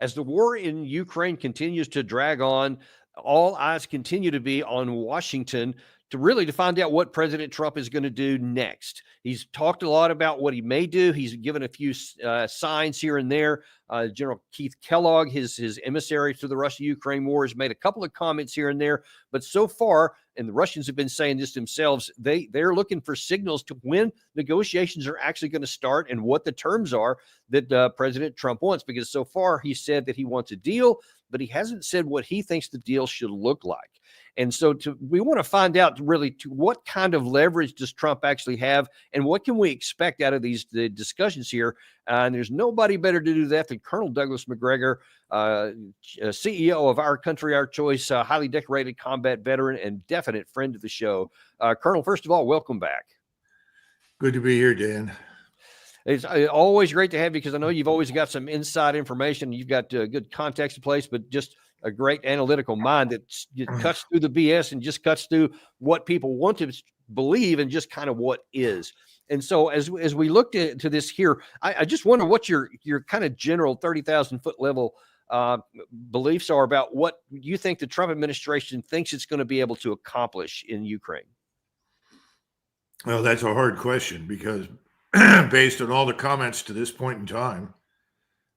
As the war in Ukraine continues to drag on, all eyes continue to be on Washington to find out what President Trump is going to do next. He's talked a lot about what he may do. He's given a few signs here and there. General Keith Kellogg, his emissary to the Russia-Ukraine war, has made a couple of comments here and there. But so far, and the Russians have been saying this themselves, they're looking for signals to when negotiations are actually going to start and what the terms are that President Trump wants. Because so far, he said that he wants a deal, but he hasn't said what he thinks the deal should look like. And so we want to find out really to what kind of leverage does Trump actually have, and what can we expect out of the discussions here. And there's nobody better to do that than Colonel Douglas McGregor, CEO of Our Country, Our Choice, highly decorated combat veteran and definite friend of the show. Colonel, first of all, welcome back. Good to be here, Dan. It's always great to have you because I know you've always got some inside information. You've got good context in place, but just a great analytical mind that cuts through the BS and just cuts through what people want to believe and just kind of what is. And so as we looked to this here, I just wonder what your kind of general 30,000 foot level beliefs are about what you think the Trump administration thinks it's going to be able to accomplish in Ukraine. Well, that's a hard question because based on all the comments to this point in time,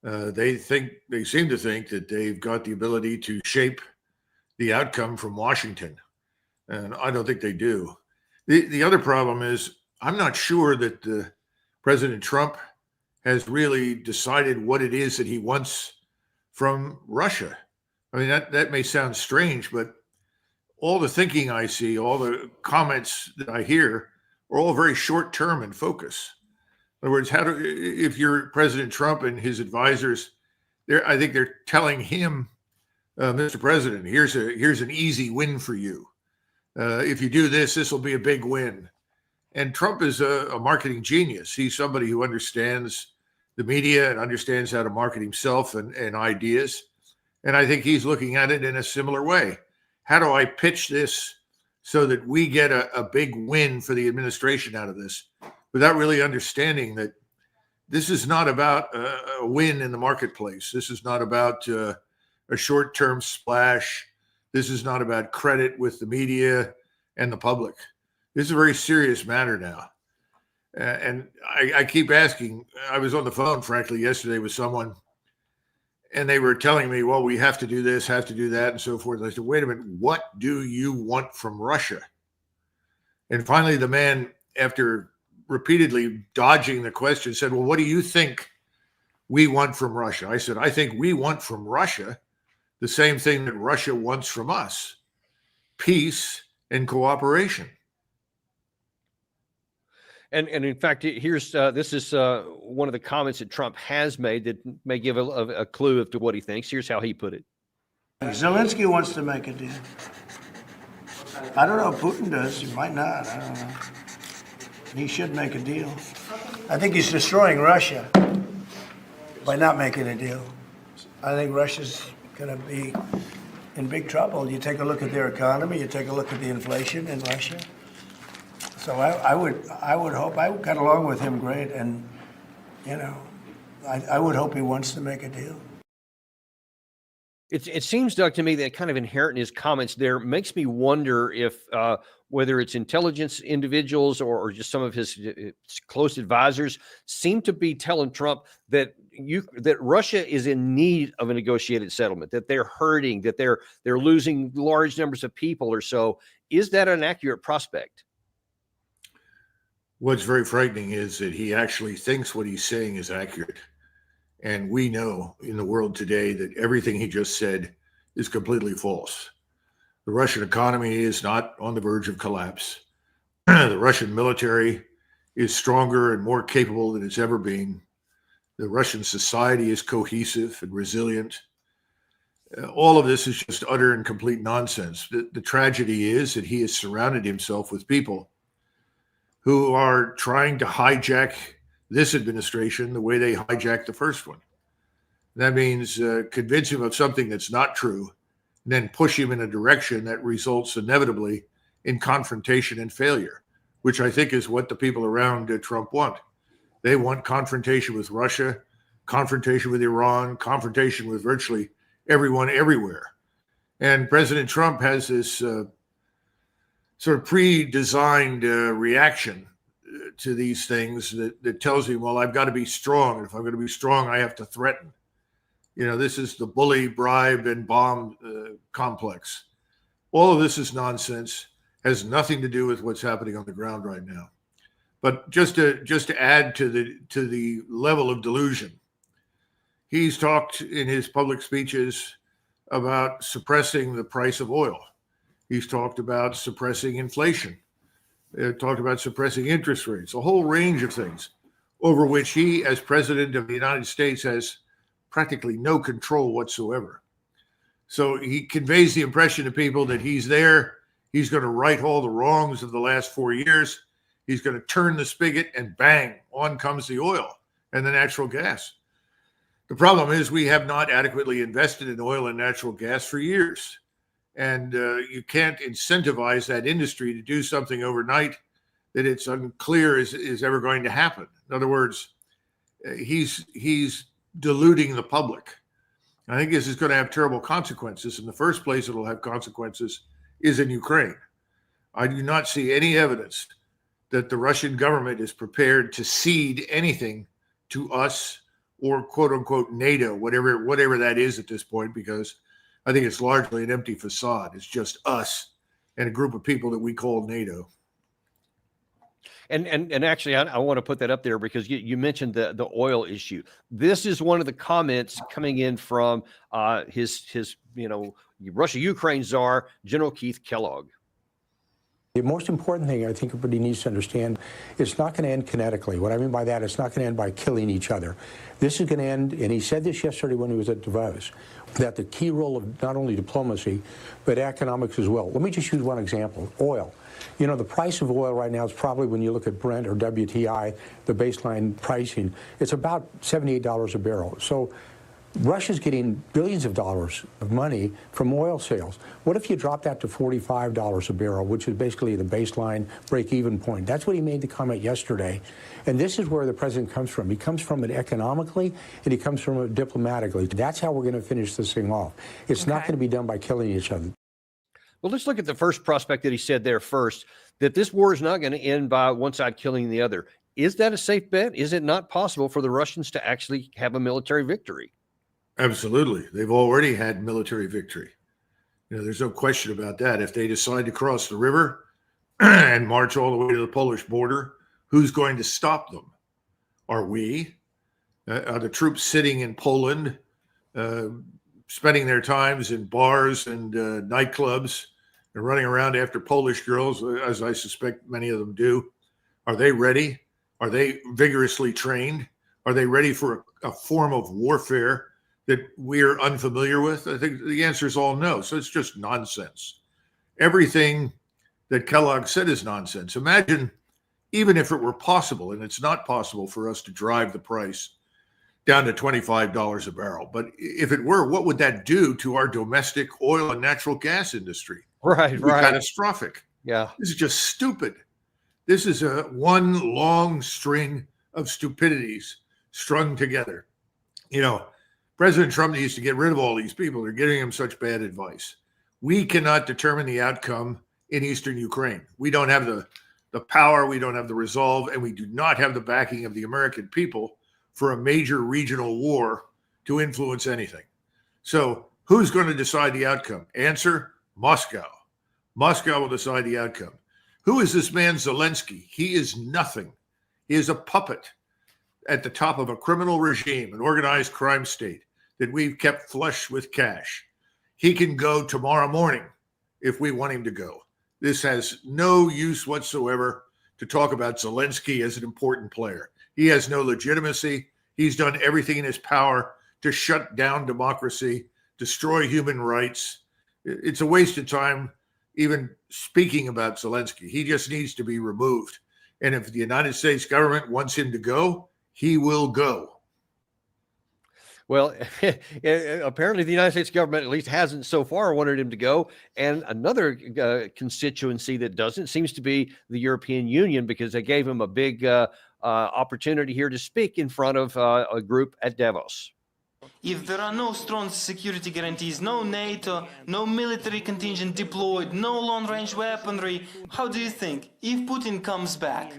they seem to think that they've got the ability to shape the outcome from Washington. And I don't think they do. The other problem is I'm not sure that President Trump has really decided what it is that he wants from Russia. I mean, that may sound strange, but all the thinking I see, all the comments that I hear are all very short term in focus. In other words, if you're President Trump and his advisors, I think they're telling him, Mr. President, here's an easy win for you. If you do this, this will be a big win. And Trump is a marketing genius. He's somebody who understands the media and understands how to market himself and ideas. And I think he's looking at it in a similar way. How do I pitch this so that we get a big win for the administration out of this, without really understanding that this is not about a win in the marketplace. This is not about a short-term splash. This is not about credit with the media and the public. This is a very serious matter now. And I keep asking, I was on the phone, frankly, yesterday with someone, and they were telling me, well, we have to do this, have to do that, and so forth. I said, wait a minute, what do you want from Russia? And finally, the man, after repeatedly dodging the question, said, well, what do you think we want from Russia? I said, I think we want from Russia the same thing that Russia wants from us: peace and cooperation. And in fact, here's this is one of the comments that Trump has made that may give a clue to what he thinks. Here's how he put it. Zelensky wants to make a deal. I don't know if Putin does. He might not. I don't know. He should make a deal. I think he's destroying Russia by not making a deal. I think Russia's going to be in big trouble. You take a look at their economy. You take a look at the inflation in Russia. So I would hope. I got along with him great, and I would hope he wants to make a deal. It seems, Doug, to me that kind of inherent in his comments there makes me wonder if whether it's intelligence individuals or just some of his close advisors seem to be telling Trump that Russia is in need of a negotiated settlement, that they're hurting, that they're losing large numbers of people or so. Is that an accurate prospect? What's very frightening is that he actually thinks what he's saying is accurate. And we know in the world today that everything he just said is completely false. The Russian economy is not on the verge of collapse. The Russian military is stronger and more capable than it's ever been. The Russian society is cohesive and resilient. All of this is just utter and complete nonsense. The tragedy is that he has surrounded himself with people who are trying to hijack this administration the way they hijacked the first one. That means convince him of something that's not true, and then push him in a direction that results inevitably in confrontation and failure, which I think is what the people around Trump want. They want confrontation with Russia. confrontation with Iran, confrontation with virtually everyone everywhere. And President Trump has this sort of pre-designed reaction to these things that tells him, well, I've got to be strong. And if I'm going to be strong, I have to threaten. This is the bully, bribe, and bomb complex. All of this is nonsense, has nothing to do with what's happening on the ground right now. But just to add to the level of delusion, he's talked in his public speeches about suppressing the price of oil. He's talked about suppressing inflation. Talked about suppressing interest rates, a whole range of things over which he, as president of the United States, has practically no control whatsoever. So he conveys the impression to people that he's there. He's going to right all the wrongs of the last 4 years. He's going to turn the spigot and bang, on comes the oil and the natural gas. The problem is we have not adequately invested in oil and natural gas for years. And you can't incentivize that industry to do something overnight that it's unclear is ever going to happen. In other words, he's deluding the public. I think this is going to have terrible consequences. In the first place, it'll have consequences is in Ukraine. I do not see any evidence that the Russian government is prepared to cede anything to us or quote unquote NATO, whatever that is at this point, because I think it's largely an empty facade. It's just us and a group of people that we call NATO. And actually, I want to put that up there because you mentioned the oil issue. This is one of the comments coming in from his Russia-Ukraine czar, General Keith Kellogg. The most important thing I think everybody needs to understand, it's not going to end kinetically. What I mean by that, it's not going to end by killing each other. This is going to end, and he said this yesterday when he was at Davos, that the key role of not only diplomacy, but economics as well. Let me just use one example, oil. The price of oil right now is probably, when you look at Brent or WTI, the baseline pricing, it's about $78 a barrel. So Russia's getting billions of dollars of money from oil sales. What if you drop that to $45 a barrel, which is basically the baseline break-even point? That's what he made the comment yesterday. And this is where the president comes from. He comes from it economically, and he comes from it diplomatically. That's how we're going to finish this thing off. It's not going to be done by killing each other. Well, let's look at the first prospect that he said there first, that this war is not going to end by one side killing the other. Is that a safe bet? Is it not possible for the Russians to actually have a military victory? Absolutely. They've already had military victory. There's no question about that. If they decide to cross the river and march all the way to the Polish border, who's going to stop them? Are we? Are the troops sitting in Poland, spending their times in bars and nightclubs and running around after Polish girls, as I suspect many of them do? Are they ready? Are they vigorously trained? Are they ready for a form of warfare that we're unfamiliar with? I think the answer is all no. So it's just nonsense. Everything that Kellogg said is nonsense. Imagine, even if it were possible, and it's not possible for us to drive the price down to $25 a barrel. But if it were, what would that do to our domestic oil and natural gas industry? Right. Catastrophic. Yeah. This is just stupid. This is a one long string of stupidities strung together. President Trump needs to get rid of all these people. They're giving him such bad advice. We cannot determine the outcome in eastern Ukraine. We don't have the power, we don't have the resolve, and we do not have the backing of the American people for a major regional war to influence anything. So who's going to decide the outcome? Answer, Moscow. Moscow will decide the outcome. Who is this man Zelensky? He is nothing. He is a puppet at the top of a criminal regime, an organized crime state that we've kept flush with cash. He can go tomorrow morning if we want him to go. This has no use whatsoever to talk about Zelensky as an important player. He has no legitimacy. He's done everything in his power to shut down democracy, destroy human rights. It's a waste of time even speaking about Zelensky. He just needs to be removed. And if the United States government wants him to go, he will go. Well, apparently the United States government at least hasn't so far wanted him to go. And another constituency that doesn't seems to be the European Union, because they gave him a big opportunity here to speak in front of a group at Davos. If there are no strong security guarantees, no NATO, no military contingent deployed, no long-range weaponry, how do you think, if Putin comes back,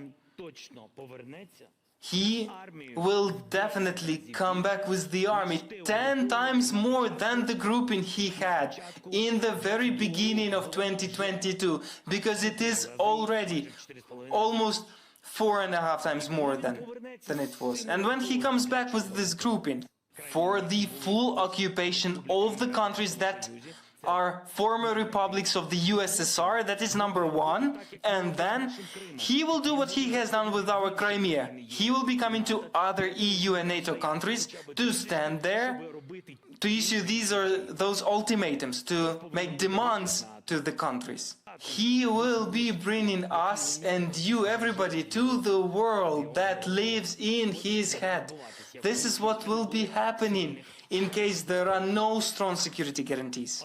he will definitely come back with the army 10 times more than the grouping he had in the very beginning of 2022, because it is already almost 4.5 times more than it was. And when he comes back with this grouping for the full occupation of the countries that are former republics of the USSR, that is number one, and then he will do what he has done with our Crimea. He will be coming to other EU and NATO countries to stand there, to issue those ultimatums, to make demands to the countries. He will be bringing us and you, everybody, to the world that lives in his head. This is what will be happening in case there are no strong security guarantees.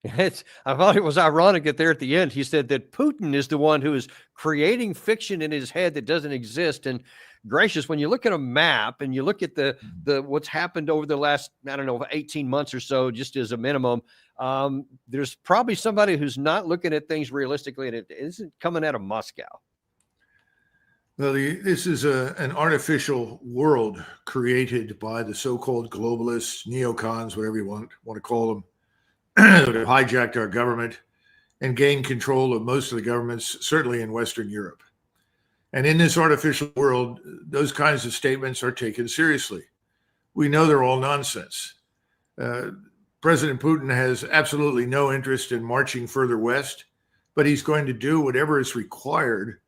I thought it was ironic that there at the end, he said that Putin is the one who is creating fiction in his head that doesn't exist. And gracious, when you look at a map and you look at the what's happened over the last, 18 months or so, just as a minimum, there's probably somebody who's not looking at things realistically, and it isn't coming out of Moscow. Well, this is an artificial world created by the so-called globalists, neocons, whatever you want to call them, that have hijacked our government and gained control of most of the governments, certainly in Western Europe. And in this artificial world, those kinds of statements are taken seriously. We know they're all nonsense. President Putin has absolutely no interest in marching further west, but he's going to do whatever is required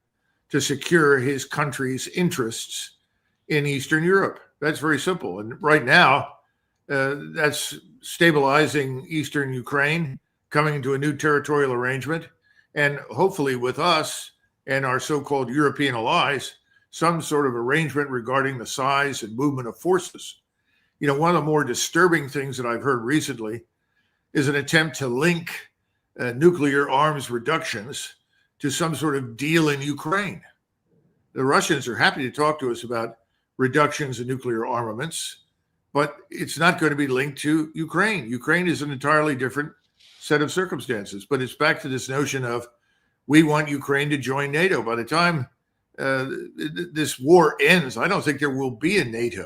to secure his country's interests in Eastern Europe. That's very simple. And right now, that's stabilizing Eastern Ukraine, coming to a new territorial arrangement, and hopefully with us and our so-called European allies, some sort of arrangement regarding the size and movement of forces. You know, one of the more disturbing things that I've heard recently is an attempt to link nuclear arms reductions to some sort of deal in Ukraine. The Russians are happy to talk to us about reductions in nuclear armaments, but it's not going to be linked to Ukraine. Ukraine is an entirely different set of circumstances, but it's back to this notion of we want Ukraine to join NATO. By the time this war ends, I don't think there will be a NATO.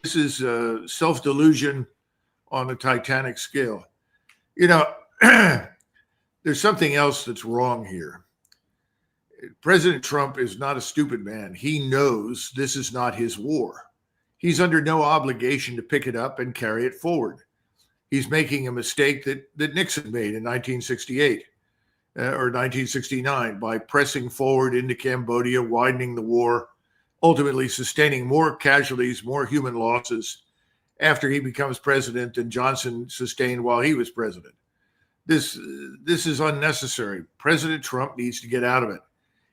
This is self-delusion on a titanic scale. You know, there's something else that's wrong here. President Trump is not a stupid man. He knows this is not his war. He's under no obligation to pick it up and carry it forward. He's making a mistake that Nixon made in 1968 or 1969 by pressing forward into Cambodia, widening the war, ultimately sustaining more casualties, more human losses after he becomes president than Johnson sustained while he was president. This is unnecessary. President Trump needs to get out of it.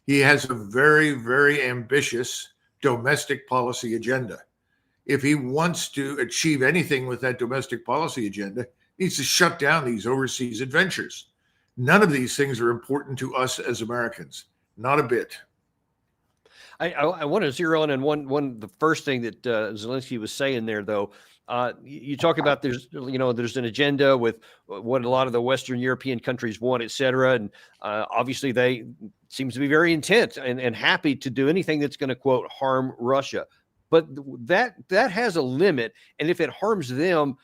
He has a very, very ambitious domestic policy agenda. If he wants to achieve anything with that domestic policy agenda, he needs to shut down these overseas adventures. None of these things are important to us as Americans, not a bit. I want to zero in on the first thing that Zelensky was saying there, though. You talk about there's an agenda with what a lot of the Western European countries want, et cetera. And obviously they seems to be very intent and happy to do anything that's going to, quote, harm Russia. But that has a limit. And if it harms them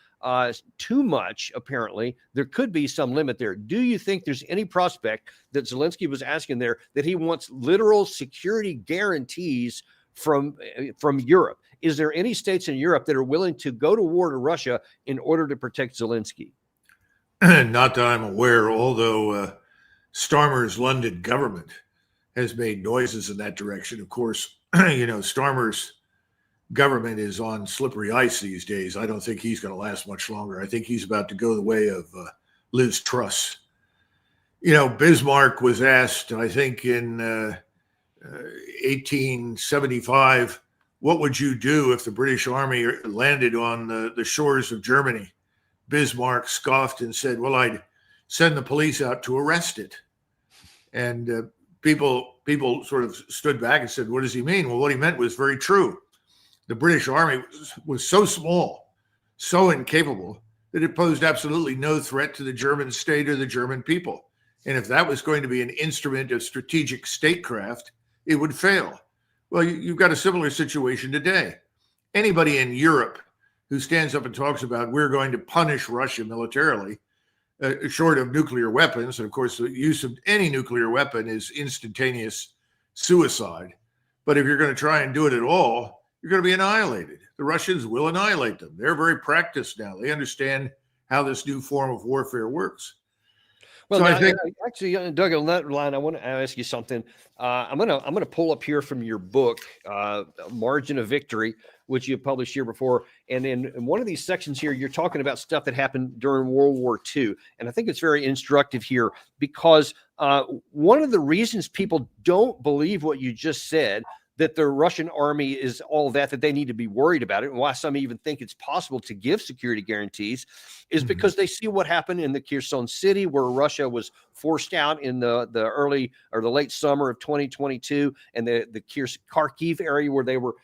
too much, apparently, there could be some limit there. Do you think there's any prospect that Zelensky was asking there that he wants literal security guarantees from Europe? Is there any states in Europe that are willing to go to war to Russia in order to protect Zelensky? Not that I'm aware, although Starmer's London government has made noises in that direction. Of course, Starmer's government is on slippery ice these days. I don't think he's going to last much longer. I think he's about to go the way of Liz Truss. Bismarck was asked, I think in 1875, what would you do if the British Army landed on the shores of Germany? Bismarck scoffed and said, well, I'd send the police out to arrest it. And people sort of stood back and said, what does he mean? Well, what he meant was very true. The British Army was so small, so incapable, that it posed absolutely no threat to the German state or the German people. And if that was going to be an instrument of strategic statecraft, it would fail. Well, you've got a similar situation today. Anybody in Europe who stands up and talks about we're going to punish Russia militarily, short of nuclear weapons, and of course the use of any nuclear weapon is instantaneous suicide. But if you're going to try and do it at all, you're going to be annihilated. The Russians will annihilate them. They're very practiced now. They understand how this new form of warfare works. Well, So now, I think, actually, Doug, on that line, I want to ask you something. I'm gonna pull up here from your book, Margin of Victory, which you published here before. And in one of these sections here, you're talking about stuff that happened during World War II. And I think it's very instructive here because one of the reasons people don't believe what you just said, that the Russian army is all that they need to be worried about it, and why some even think it's possible to give security guarantees, is because they see what happened in the Kherson city, where Russia was forced out in the early or the late summer of 2022, and the Kharkiv area where they were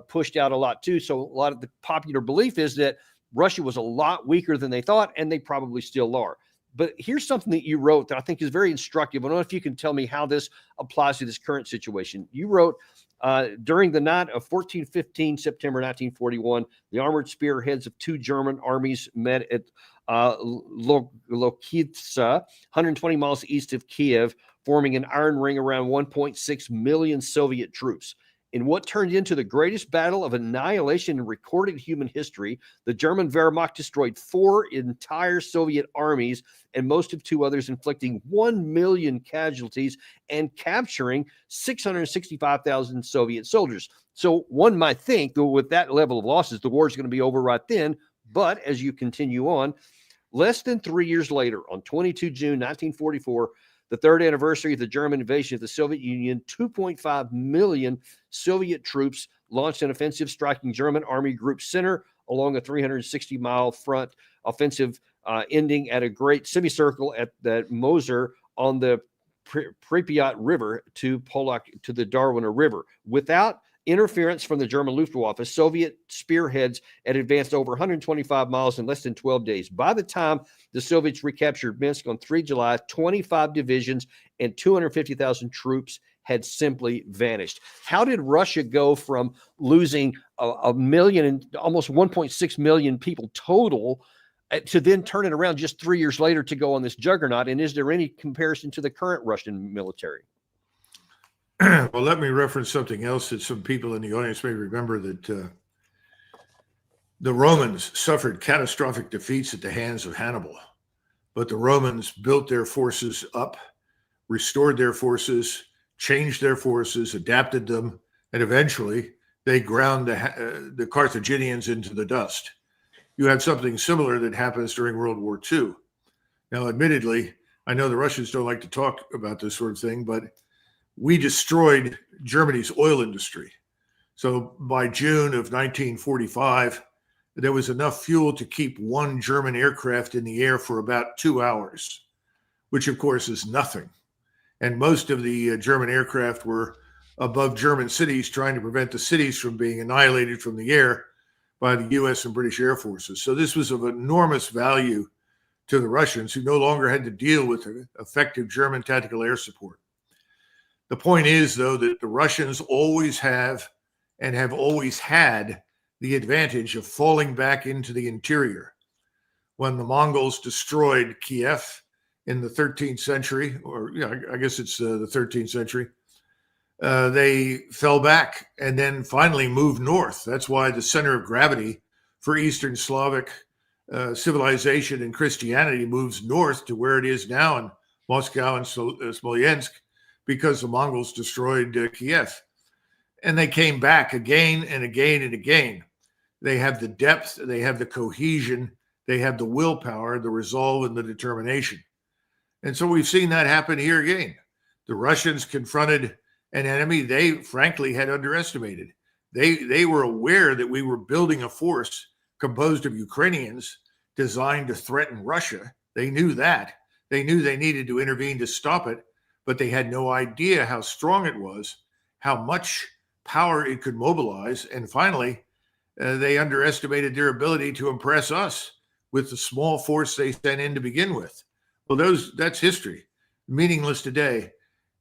pushed out a lot too. So a lot of the popular belief is that Russia was a lot weaker than they thought, and they probably still are. But here's something that you wrote that I think is very instructive. I don't know if you can tell me how this applies to this current situation. You wrote, during the night of 14-15 September 1941, the armored spearheads of two German armies met at Lokitsa, 120 miles east of Kiev, forming an iron ring around 1.6 million Soviet troops. In what turned into the greatest battle of annihilation in recorded human history, the German Wehrmacht destroyed 4 entire Soviet armies and most of 2 others, inflicting 1 million casualties and capturing 665,000 Soviet soldiers. So one might think that with that level of losses, the war is going to be over right then. But as you continue on, less than 3 years later, on 22 June 1944, the third anniversary of the German invasion of the Soviet Union, 2.5 million Soviet troops launched an offensive, striking German Army Group Center along a 360-mile front offensive, ending at a great semicircle at the Moser on the Pripyat River to the Darwana River. Without interference from the German Luftwaffe, Soviet spearheads had advanced over 125 miles in less than 12 days. By the time the Soviets recaptured Minsk on 3 July, 25 divisions and 250,000 troops had simply vanished. How did Russia go from losing a million and almost 1.6 million people total to then turn it around just 3 years later to go on this juggernaut? And is there any comparison to the current Russian military? well, let me reference something else that some people in the audience may remember, that the Romans suffered catastrophic defeats at the hands of Hannibal, but the Romans built their forces up, restored their forces, changed their forces, adapted them, and eventually they ground the Carthaginians into the dust. You have something similar that happens during World War II. Now, admittedly, I know the Russians don't like to talk about this sort of thing, but we destroyed Germany's oil industry. So by June of 1945, there was enough fuel to keep one German aircraft in the air for about 2 hours, which of course is nothing. And most of the German aircraft were above German cities, trying to prevent the cities from being annihilated from the air by the US and British Air Forces. So this was of enormous value to the Russians, who no longer had to deal with effective German tactical air support. The point is, though, that the Russians always have and have always had the advantage of falling back into the interior. When the Mongols destroyed Kiev in the 13th century, or I guess it's the 13th century, they fell back and then finally moved north. That's why the center of gravity for Eastern Slavic civilization and Christianity moves north to where it is now in Moscow and Smolensk, because the Mongols destroyed Kiev. And they came back again and again and again. They have the depth, they have the cohesion, they have the willpower, the resolve, and the determination. And so we've seen that happen here again. The Russians confronted an enemy they frankly had underestimated. They were aware that we were building a force composed of Ukrainians designed to threaten Russia. They knew that. They knew they needed to intervene to stop it. but they had no idea how strong it was, how much power it could mobilize. And finally, they underestimated their ability to impress us with the small force they sent in to begin with. Well, that's history, meaningless today.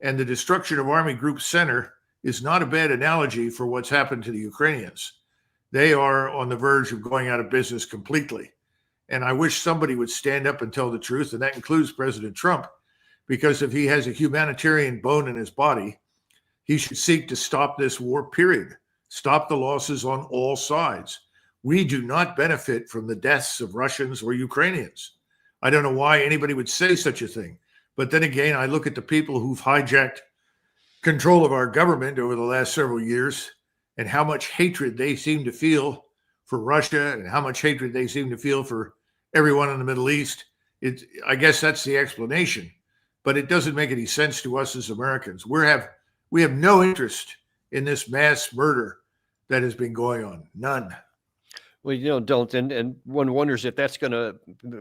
And the destruction of Army Group Center is not a bad analogy for what's happened to the Ukrainians. They are on the verge of going out of business completely. And I wish somebody would stand up and tell the truth, and that includes President Trump, because if he has a humanitarian bone in his body, he should seek to stop this war, period. Stop the losses on all sides. We do not benefit from the deaths of Russians or Ukrainians. I don't know why anybody would say such a thing. But then again, I look at the people who've hijacked control of our government over the last several years and how much hatred they seem to feel for Russia and how much hatred they seem to feel for everyone in the Middle East. I guess that's the explanation, but it doesn't make any sense to us as Americans. We have no interest in this mass murder that has been going on. None. Well, don't. And one wonders if that's going to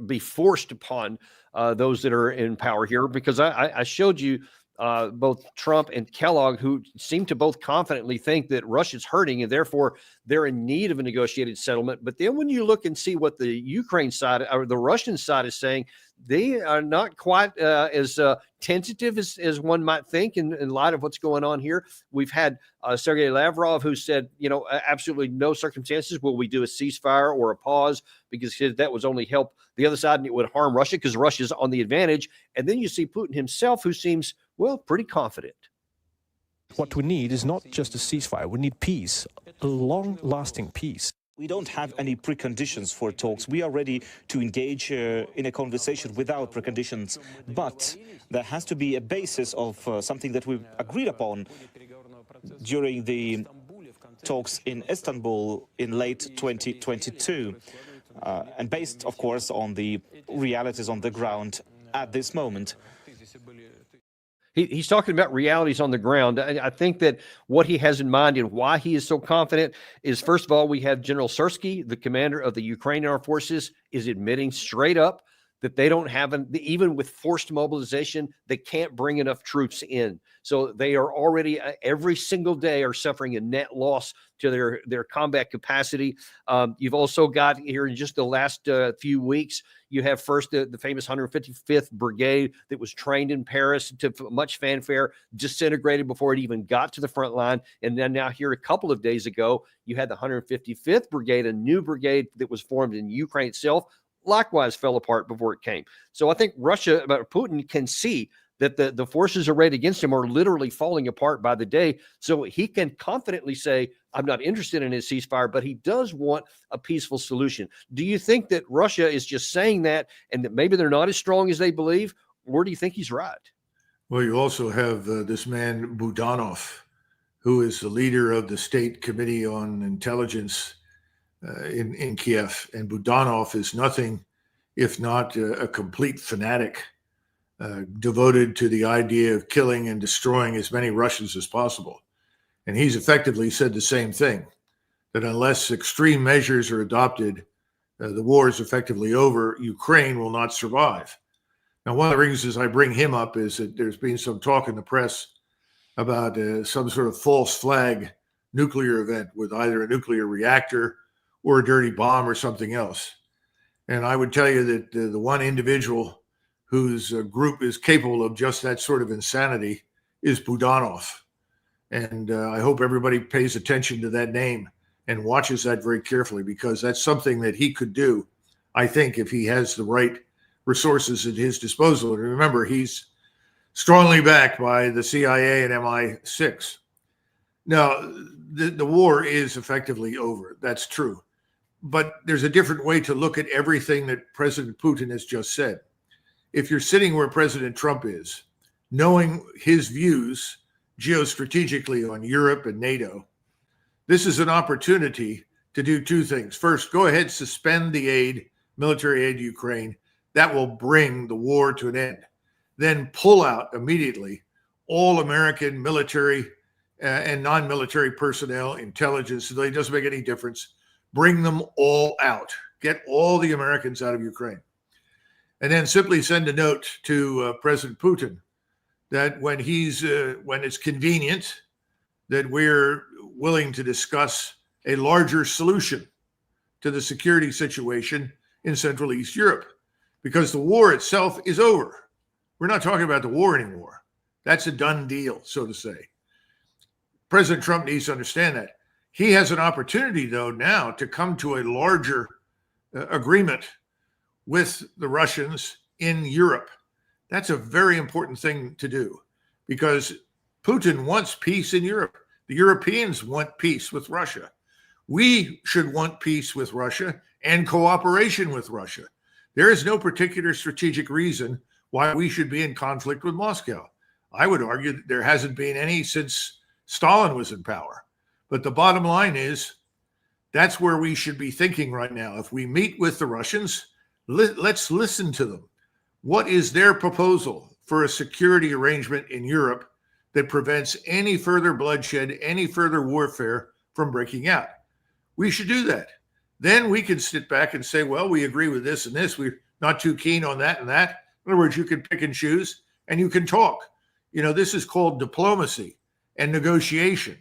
be forced upon those that are in power here, because I showed you both Trump and Kellogg, who seem to both confidently think that Russia's hurting and therefore they're in need of a negotiated settlement. But then when you look and see what the Ukraine side or the Russian side is saying, they are not quite as tentative as one might think in light of what's going on here. We've had Sergei Lavrov, who said, absolutely no circumstances will we do a ceasefire or a pause, because that was only help the other side and it would harm Russia because Russia's on the advantage. And then you see Putin himself, who seems, pretty confident. What we need is not just a ceasefire. We need peace, a long-lasting peace. We don't have any preconditions for talks. We are ready to engage in a conversation without preconditions. But there has to be a basis of something that we've agreed upon during the talks in Istanbul in late 2022. And based, of course, on the realities on the ground at this moment. He's talking about realities on the ground. I think that what he has in mind and why he is so confident is, first of all, we have General Syrskyi, the commander of the Ukrainian armed forces, is admitting straight up that they don't have, even with forced mobilization, they can't bring enough troops in. So they are already, every single day, are suffering a net loss to their combat capacity. You've also got here in just the last few weeks, you have first the famous 155th Brigade that was trained in Paris to much fanfare, disintegrated before it even got to the front line. And then now here a couple of days ago, you had the 155th Brigade, a new brigade that was formed in Ukraine itself, likewise fell apart before it came. So I think Putin can see that the forces arrayed against him are literally falling apart by the day. So he can confidently say, I'm not interested in a ceasefire, but he does want a peaceful solution. Do you think that Russia is just saying that and that maybe they're not as strong as they believe? Or do you think he's right? Well, you also have this man, Budanov, who is the leader of the State Committee on Intelligence in Kiev. And Budanov is nothing if not a complete fanatic, devoted to the idea of killing and destroying as many Russians as possible. And he's effectively said the same thing, that unless extreme measures are adopted, the war is effectively over. Ukraine will not survive. Now, one of the reasons I bring him up is that there's been some talk in the press about some sort of false flag nuclear event with either a nuclear reactor or a dirty bomb or something else. And I would tell you that the one individual whose group is capable of just that sort of insanity is Budanov. And I hope everybody pays attention to that name and watches that very carefully, because that's something that he could do, I think, if he has the right resources at his disposal. And remember, he's strongly backed by the CIA and MI6. Now, the war is effectively over. That's true. But there's a different way to look at everything that President Putin has just said. If you're sitting where President Trump is, knowing his views geostrategically on Europe and NATO, this is an opportunity to do two things. First, go ahead, suspend the aid, military aid to Ukraine. That will bring the war to an end. Then pull out immediately all American military and non-military personnel, intelligence. It doesn't make any difference. Bring them all out. Get all the Americans out of Ukraine. And then simply send a note to President Putin that when it's convenient, that we're willing to discuss a larger solution to the security situation in Central East Europe, because the war itself is over. We're not talking about the war anymore. That's a done deal, so to say. President Trump needs to understand that. He has an opportunity, though, now to come to a larger agreement with the Russians in Europe. That's a very important thing to do, because Putin wants peace in Europe. The Europeans want peace with Russia. We should want peace with Russia and cooperation with Russia. There is no particular strategic reason why we should be in conflict with Moscow. I would argue that there hasn't been any since Stalin was in power. But the bottom line is, that's where we should be thinking right now. If we meet with the Russians, let's listen to them. What is their proposal for a security arrangement in Europe that prevents any further bloodshed, any further warfare from breaking out? We should do that. Then we can sit back and say, well, we agree with this and this. We're not too keen on that and that. In other words, you can pick and choose and you can talk. This is called diplomacy and negotiation.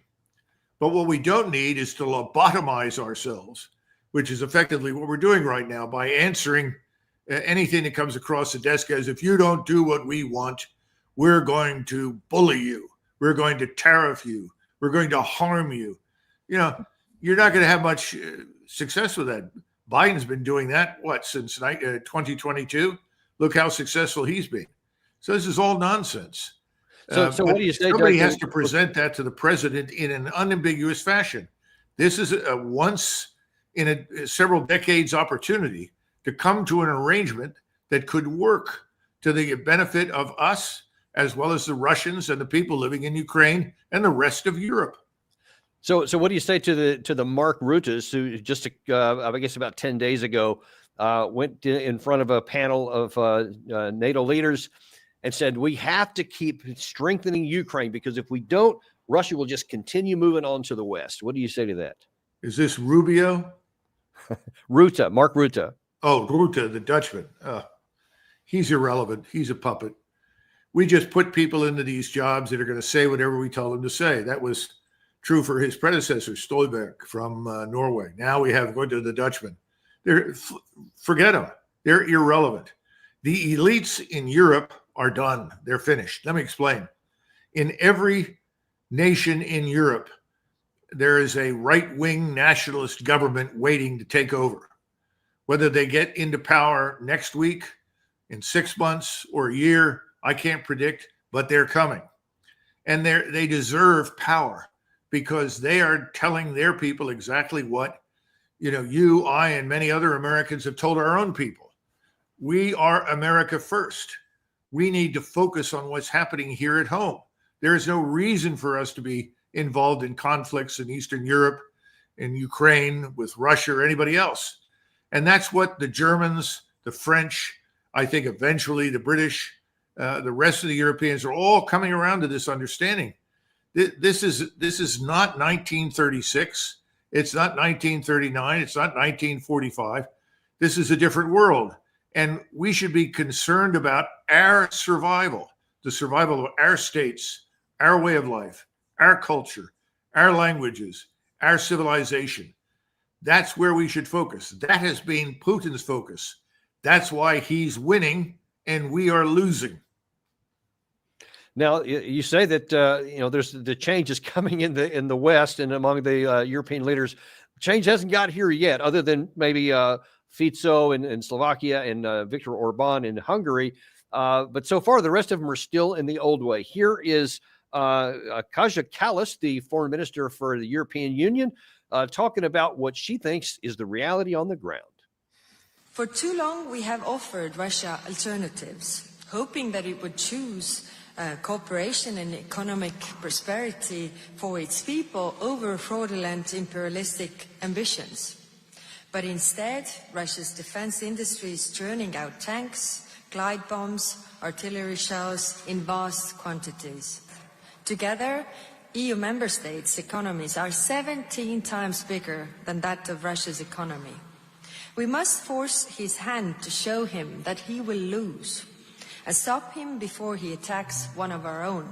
But what we don't need is to lobotomize ourselves, which is effectively what we're doing right now by answering anything that comes across the desk as, if you don't do what we want, we're going to bully you. We're going to tariff you. We're going to harm you. You're not going to have much success with that. Biden's been doing that, since 2022? Look how successful he's been. So this is all nonsense. So what do you say? Somebody has to present that to the president in an unambiguous fashion. This is a once in a several decades opportunity to come to an arrangement that could work to the benefit of us, as well as the Russians and the people living in Ukraine and the rest of Europe. So what do you say to the Mark Rutte's, who just I guess about 10 days ago went in front of a panel of NATO leaders and said, we have to keep strengthening Ukraine, because if we don't, Russia will just continue moving on to the West. What do you say to that? Is this Rubio? Rutte, Mark Rutte. Oh, Rutte, the Dutchman. He's irrelevant. He's a puppet. We just put people into these jobs that are going to say whatever we tell them to say. That was true for his predecessor, Stolberg, from Norway. Now we have going to the Dutchman. Forget them. They're irrelevant. The elites in Europe are done. They're finished. Let me explain. In every nation in Europe, there is a right-wing nationalist government waiting to take over. Whether they get into power next week, in 6 months, or a year, I can't predict, but they're coming. And they deserve power, because they are telling their people exactly what, you, I, and many other Americans have told our own people. We are America first. We need to focus on what's happening here at home. There is no reason for us to be involved in conflicts in Eastern Europe, in Ukraine, with Russia, or anybody else. And that's what the Germans, the French, I think eventually the British, the rest of the Europeans are all coming around to this understanding. This is not 1936. It's not 1939. It's not 1945. This is a different world. And we should be concerned about our survival, the survival of our states, our way of life, our culture, our languages, our civilization. That's where we should focus. That has been Putin's focus. That's why he's winning and we are losing. Now, you say that there's the change is coming in the West and among the European leaders. Change hasn't got here yet, other than maybe Fico in Slovakia and Viktor Orban in Hungary. But so far, the rest of them are still in the old way. Here is Kaja Kallas, the foreign minister for the European Union, talking about what she thinks is the reality on the ground. For too long, we have offered Russia alternatives, hoping that it would choose cooperation and economic prosperity for its people over fraudulent imperialistic ambitions. But instead, Russia's defense industry is churning out tanks, glide bombs, artillery shells in vast quantities. Together, EU member states' economies are 17 times bigger than that of Russia's economy. We must force his hand to show him that he will lose. and stop him before he attacks one of our own.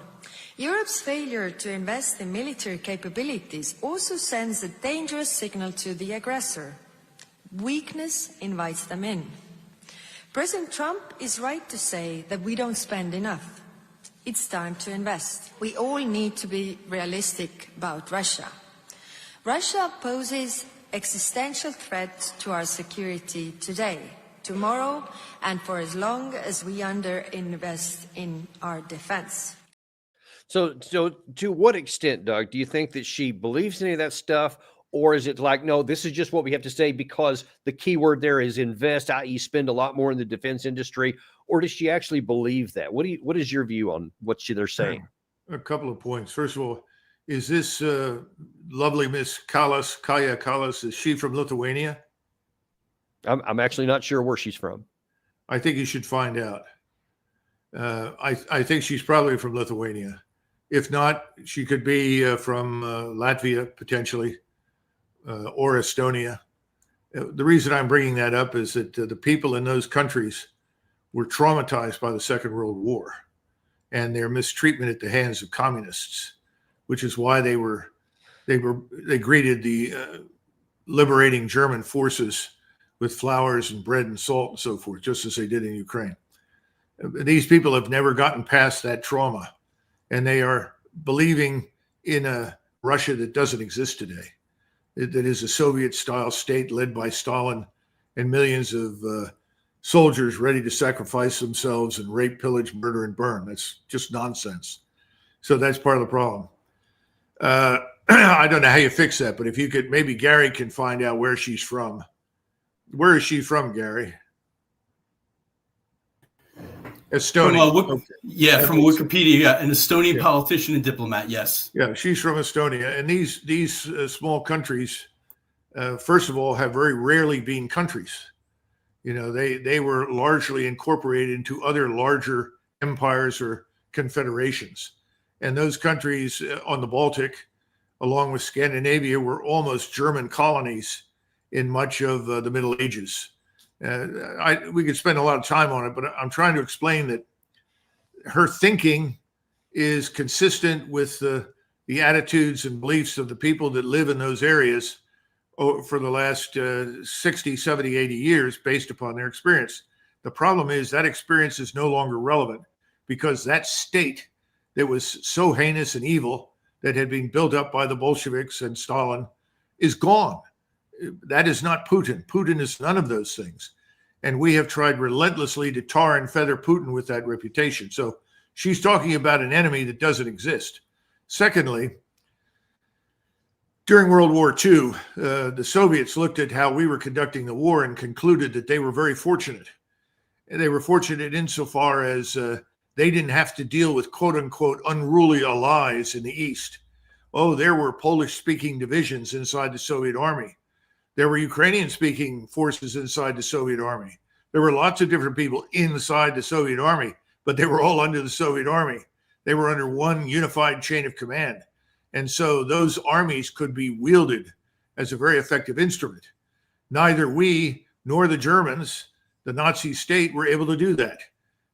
Europe's failure to invest in military capabilities also sends a dangerous signal to the aggressor. Weakness invites them in. President Trump is right to say that we don't spend enough. It's time to invest. We all need to be realistic about Russia. Russia poses existential threat to our security today, tomorrow, and for as long as we underinvest in our defense. So to what extent, Doug, do you think that she believes any of that stuff? Or is it like, no, this is just what we have to say because the key word there is invest, i.e. spend a lot more in the defense industry? Or does she actually believe that? What is your view on what they're saying? A couple of points. First of all, is this lovely Miss Kaya Kallas, is she from Lithuania? I'm actually not sure where she's from. I think you should find out. I think she's probably from Lithuania. If not, she could be from Latvia, potentially. Or Estonia. The reason I'm bringing that up is that the people in those countries were traumatized by the Second World War and their mistreatment at the hands of communists, which is why they greeted the liberating German forces with flowers and bread and salt and so forth, just as they did in Ukraine. These people have never gotten past that trauma, and they are believing in a Russia that doesn't exist today. That is a Soviet-style state led by Stalin and millions of soldiers ready to sacrifice themselves and rape, pillage, murder, and burn. That's just nonsense. So that's part of the problem. I don't know how you fix that, but if you could, maybe Gary can find out where she's from. Where is she from, Gary? Estonia. From Wikipedia, an Estonian politician and diplomat. Yes. Yeah, she's from Estonia, and these small countries, first of all, have very rarely been countries. You know, they were largely incorporated into other larger empires or confederations, and those countries on the Baltic, along with Scandinavia, were almost German colonies in much of the Middle Ages. We could spend a lot of time on it, but I'm trying to explain that her thinking is consistent with the attitudes and beliefs of the people that live in those areas for the last 60, 70, 80 years based upon their experience. The problem is that experience is no longer relevant because that state that was so heinous and evil that had been built up by the Bolsheviks and Stalin is gone. That is not Putin. Putin is none of those things. And we have tried relentlessly to tar and feather Putin with that reputation. So she's talking about an enemy that doesn't exist. Secondly, during World War II, the Soviets looked at how we were conducting the war and concluded that they were very fortunate. And they were fortunate insofar as they didn't have to deal with quote unquote unruly allies in the East. Oh, there were Polish-speaking divisions inside the Soviet army. There were Ukrainian-speaking forces inside the Soviet army. There were lots of different people inside the Soviet army, but they were all under the Soviet army. They were under one unified chain of command. And so those armies could be wielded as a very effective instrument. Neither we nor the Germans, the Nazi state, were able to do that.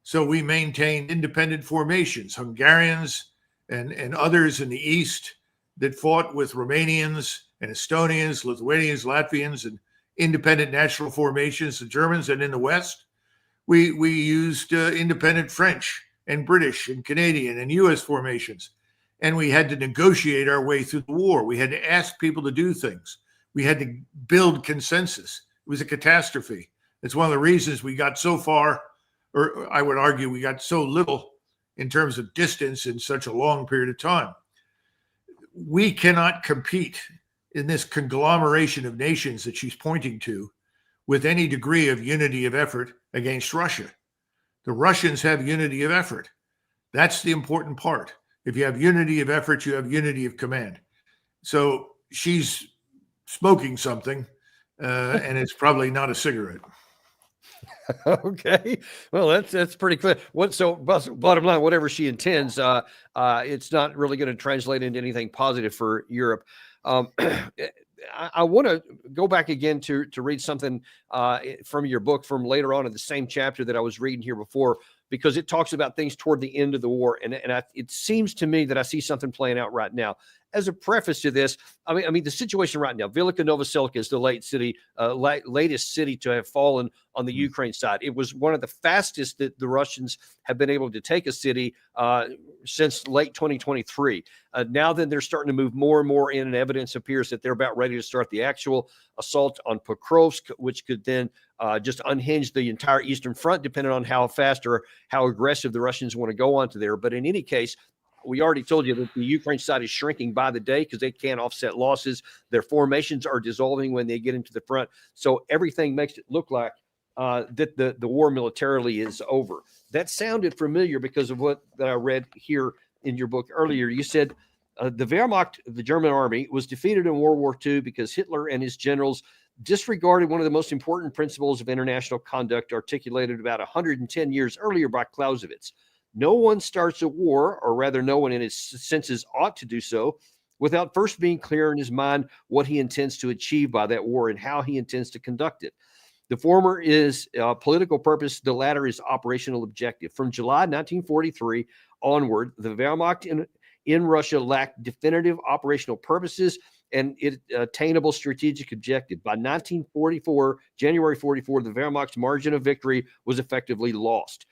So we maintained independent formations, Hungarians and others in the East that fought with Romanians and Estonians, Lithuanians, Latvians, and independent national formations, the Germans, and in the West, we used independent French and British and Canadian and U.S. formations. And we had to negotiate our way through the war. We had to ask people to do things. We had to build consensus. It was a catastrophe. It's one of the reasons we got so far, or I would argue we got so little in terms of distance in such a long period of time. We cannot compete in this conglomeration of nations that she's pointing to with any degree of unity of effort against Russia. The Russians have unity of effort. That's the important part. If you have unity of effort, you have unity of command. So she's smoking something, and it's probably not a cigarette. Okay, well, that's pretty clear. So bottom line, whatever she intends, it's not really going to translate into anything positive for Europe. I want to go back again to read something from your book from later on in the same chapter that I was reading here before. because it talks about things toward the end of the war. And it seems to me that I see something playing out right now. As a preface to this, I mean, the situation right now, Velika Novoselica is the latest city to have fallen on the Ukraine side. It was one of the fastest that the Russians have been able to take a city since late 2023. Now then, they're starting to move more and more in, and evidence appears that they're about ready to start the actual assault on Pokrovsk, which could then just unhinge the entire Eastern Front, depending on how fast or how aggressive the Russians want to go onto there. But in any case, we already told you that the Ukraine side is shrinking by the day because they can't offset losses. Their formations are dissolving when they get into the front. So everything makes it look like that the war militarily is over. That sounded familiar because of what that I read here in your book earlier. You said the Wehrmacht, the German army, was defeated in World War II because Hitler and his generals disregarded one of the most important principles of international conduct articulated about 110 years earlier by Clausewitz. No one starts a war, or rather no one in his senses ought to do so, without first being clear in his mind what he intends to achieve by that war and how he intends to conduct it. The former is political purpose. The latter is operational objective. From July 1943 onward, the Wehrmacht in Russia lacked definitive operational purposes and attainable strategic objective. By 1944, January 44, the Wehrmacht's margin of victory was effectively lost.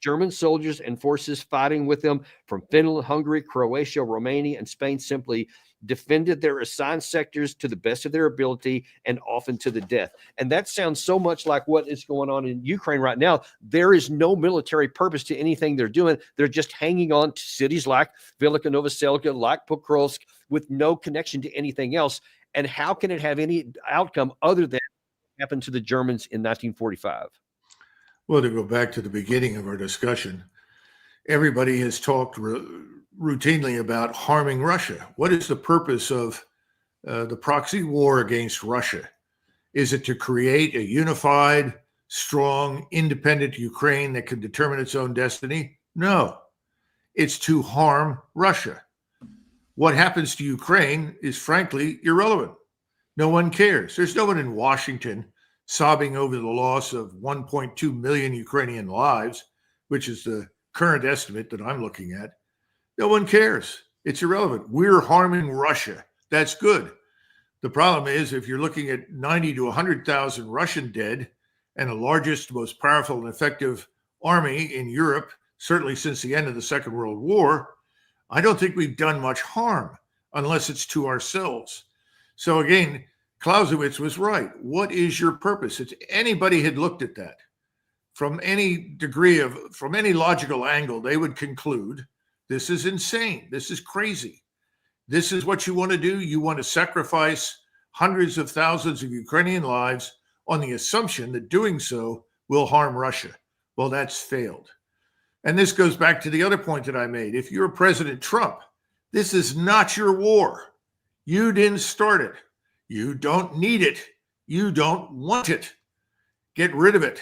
German soldiers and forces fighting with them from Finland, Hungary, Croatia, Romania, and Spain simply defended their assigned sectors to the best of their ability and often to the death. And that sounds so much like what is going on in Ukraine right now. There is no military purpose to anything they're doing. They're just hanging on to cities like Velika Novoselica, like Pokrovsk, with no connection to anything else. And how can it have any outcome other than what happened to the Germans in 1945? Well, to go back to the beginning of our discussion, everybody has talked routinely about harming Russia. What is the purpose of the proxy war against Russia? Is it to create a unified, strong, independent Ukraine that can determine its own destiny? No, it's to harm Russia. What happens to Ukraine is frankly irrelevant. No one cares. There's no one in Washington sobbing over the loss of 1.2 million Ukrainian lives, which is the current estimate that I'm looking at. No one cares. It's irrelevant. We're harming Russia. That's good. The problem is if you're looking at 90 to 100,000 Russian dead and the largest, most powerful and effective army in Europe, certainly since the end of the Second World War, I don't think we've done much harm unless it's to ourselves. So again, Clausewitz was right. What is your purpose? If anybody had looked at that from any from any logical angle, they would conclude this is insane. This is crazy. This is what you want to do. You want to sacrifice hundreds of thousands of Ukrainian lives on the assumption that doing so will harm Russia. Well, that's failed. And this goes back to the other point that I made. If you're President Trump, this is not your war. You didn't start it. You don't need it. You don't want it. Get rid of it.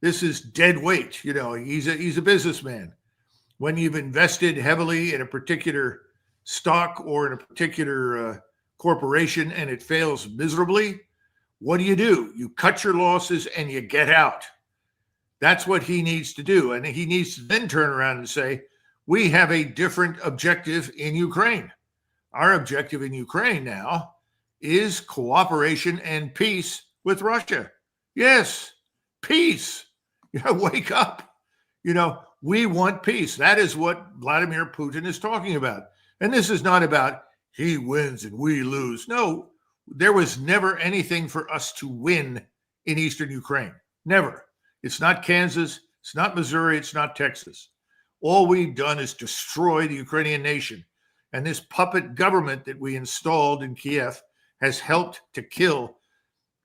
This is dead weight. You know, he's a businessman. When you've invested heavily in a particular stock or in a particular corporation and it fails miserably, what do? You cut your losses and you get out. That's what he needs to do. And he needs to then turn around and say, we have a different objective in Ukraine. Our objective in Ukraine now is cooperation and peace with Russia. Yes, peace. Wake up. We want peace. That is what Vladimir Putin is talking about. And this is not about he wins and we lose. No, there was never anything for us to win in Eastern Ukraine. Never. It's not Kansas. It's not Missouri. It's not Texas. All we've done is destroy the Ukrainian nation. And this puppet government that we installed in Kiev has helped to kill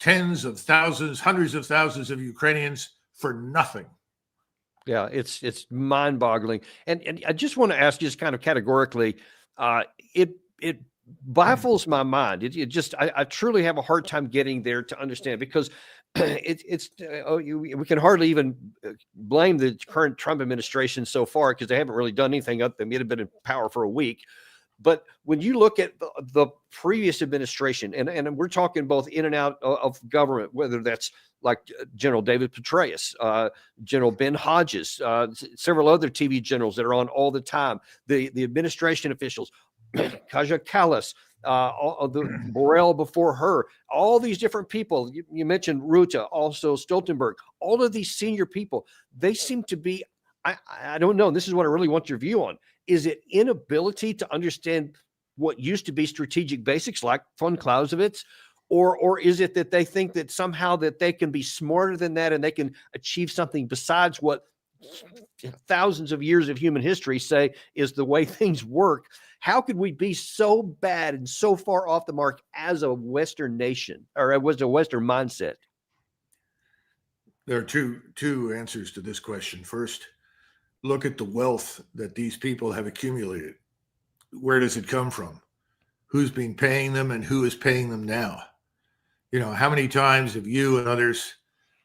tens of thousands, hundreds of thousands of Ukrainians for nothing. Yeah, it's mind-boggling. And I just want to ask, just kind of categorically, it baffles my mind. I truly have a hard time getting there to understand, because we can hardly even blame the current Trump administration so far, because they haven't really done anything up. They may have been in power for a week. But when you look at the previous administration, and we're talking both in and out of government, whether that's like General David Petraeus, General Ben Hodges, several other TV generals that are on all the time, the administration officials, Kaja Kallas, the Borrell before her, all these different people. You mentioned Ruta, also Stoltenberg, all of these senior people, they seem to be, I don't know, and this is what I really want your view on. Is it inability to understand what used to be strategic basics like von Clausewitz, or is it that they think that somehow that they can be smarter than that and they can achieve something besides what thousands of years of human history say is the way things work? How could we be so bad and so far off the mark as a Western nation, or as a Western mindset? There are two answers to this question. First, look at the wealth that these people have accumulated. Where does it come from? Who's been paying them and who is paying them now? You know, how many times have you and others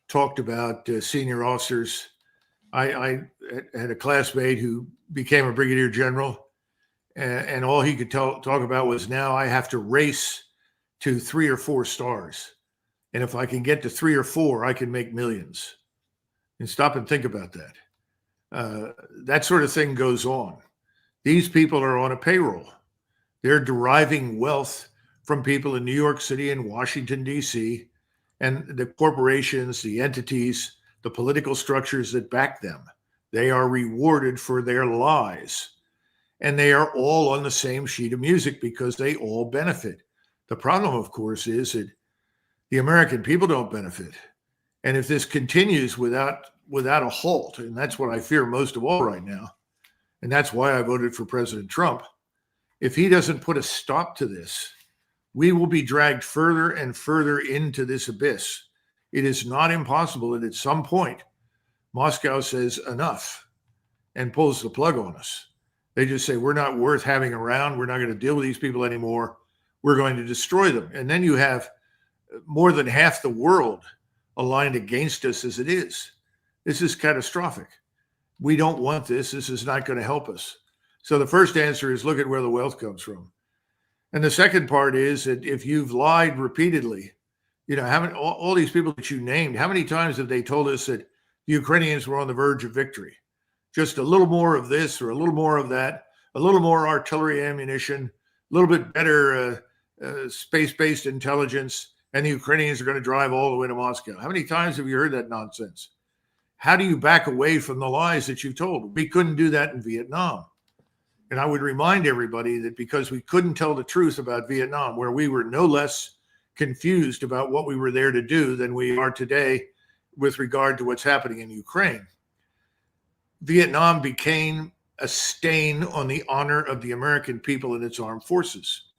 talked about senior officers? I had a classmate who became a brigadier general, and all he could talk about was, now I have to race to 3 or 4 stars. And if I can get to 3 or 4, I can make millions. And stop and think about that. That sort of thing goes on. These people are on a payroll. They're deriving wealth from people in New York City and Washington, D.C., and the corporations, the entities, the political structures that back them. They are rewarded for their lies. And they are all on the same sheet of music because they all benefit. The problem, of course, is that the American people don't benefit. And if this continues without a halt, and that's what I fear most of all right now, and that's why I voted for President Trump, if he doesn't put a stop to this, we will be dragged further and further into this abyss. It is not impossible that at some point, Moscow says enough and pulls the plug on us. They just say, we're not worth having around. We're not going to deal with these people anymore. We're going to destroy them. And then you have more than half the world aligned against us as it is. This is catastrophic. We don't want this. This is not going to help us. So the first answer is look at where the wealth comes from. And the second part is that if you've lied repeatedly, you know, all these people that you named, how many times have they told us that the Ukrainians were on the verge of victory? Just a little more of this or a little more of that, a little more artillery ammunition, a little bit better space-based intelligence, and the Ukrainians are going to drive all the way to Moscow. How many times have you heard that nonsense? How do you back away from the lies that you've told? We couldn't do that in Vietnam. And I would remind everybody that because we couldn't tell the truth about Vietnam, where we were no less confused about what we were there to do than we are today with regard to what's happening in Ukraine, Vietnam became a stain on the honor of the American people and its armed forces.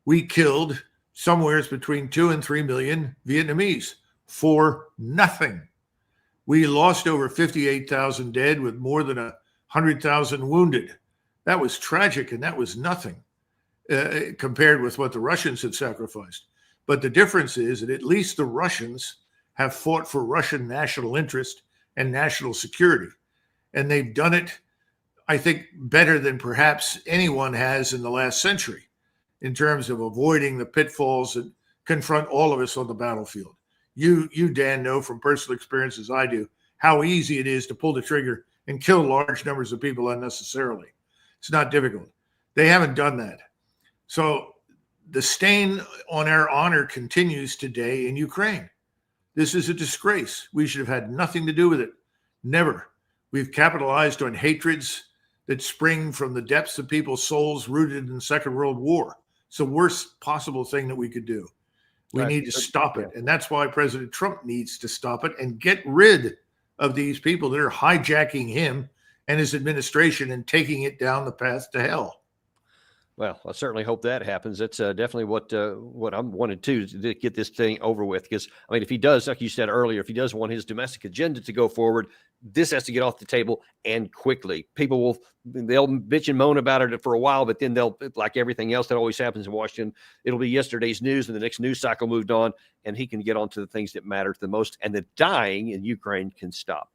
We killed somewhere between 2 and 3 million Vietnamese for nothing. We lost over 58,000 dead with more than 100,000 wounded. That was tragic, and that was nothing compared with what the Russians had sacrificed. But the difference is that at least the Russians have fought for Russian national interest and national security. And they've done it, I think, better than perhaps anyone has in the last century in terms of avoiding the pitfalls that confront all of us on the battlefield. You, Dan, know from personal experience, as I do, how easy it is to pull the trigger and kill large numbers of people unnecessarily. It's not difficult. They haven't done that. So the stain on our honor continues today in Ukraine. This is a disgrace. We should have had nothing to do with it. Never. We've capitalized on hatreds that spring from the depths of people's souls rooted in the Second World War. It's the worst possible thing that we could do. We need to stop it. And that's why President Trump needs to stop it and get rid of these people that are hijacking him and his administration and taking it down the path to hell. Well, I certainly hope that happens. That's definitely what I'm wanted to get this thing over with. Because, I mean, if he does, like you said earlier, if he does want his domestic agenda to go forward, this has to get off the table and quickly. People they'll bitch and moan about it for a while, but then they'll, like everything else that always happens in Washington, it'll be yesterday's news and the next news cycle moved on, and he can get on to the things that matter the most, and the dying in Ukraine can stop.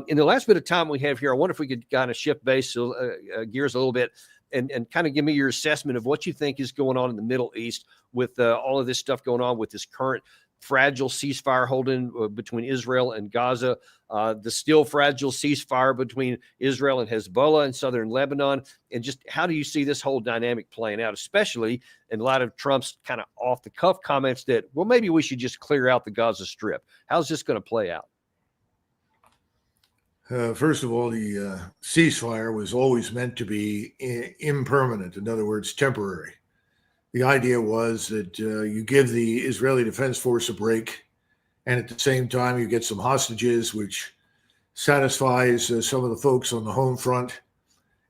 In the last bit of time we have here, I wonder if we could kind of shift gears a little bit. and kind of give me your assessment of what you think is going on in the Middle East with all of this stuff going on with this current fragile ceasefire holding between Israel and Gaza, the still fragile ceasefire between Israel and Hezbollah in southern Lebanon, and just how do you see this whole dynamic playing out, especially in light of Trump's kind of off-the-cuff comments that, well, maybe we should just clear out the Gaza Strip. How's this going to play out? First of all, the ceasefire was always meant to be impermanent, in other words, temporary. The idea was that you give the Israeli Defense Force a break, and at the same time you get some hostages, which satisfies some of the folks on the home front.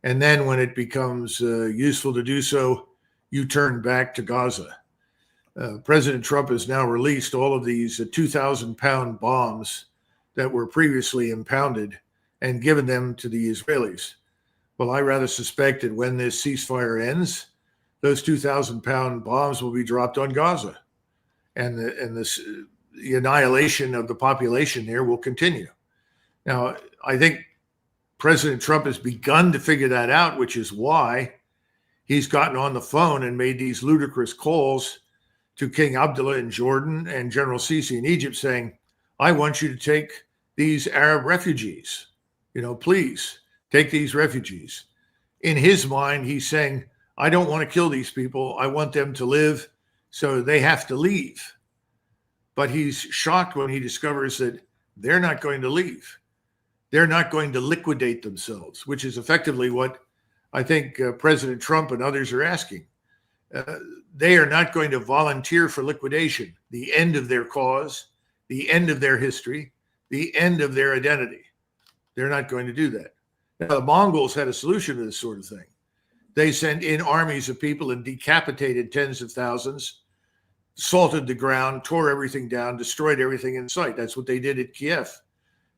And then when it becomes useful to do so, you turn back to Gaza. President Trump has now released all of these 2,000-pound bombs that were previously impounded and given them to the Israelis. Well, I rather suspect that when this ceasefire ends, those 2,000-pound bombs will be dropped on Gaza, and the annihilation of the population there will continue. Now, I think President Trump has begun to figure that out, which is why he's gotten on the phone and made these ludicrous calls to King Abdullah in Jordan and General Sisi in Egypt, saying, I want you to take these Arab refugees. Please take these refugees. In his mind, he's saying, I don't want to kill these people. I want them to live, so they have to leave. But he's shocked when he discovers that they're not going to leave. They're not going to liquidate themselves, which is effectively what I think President Trump and others are asking. They are not going to volunteer for liquidation, the end of their cause, the end of their history, the end of their identity. They're not going to do that. Now, the Mongols had a solution to this sort of thing. They sent in armies of people and decapitated tens of thousands, salted the ground, tore everything down, destroyed everything in sight. That's what they did at Kiev.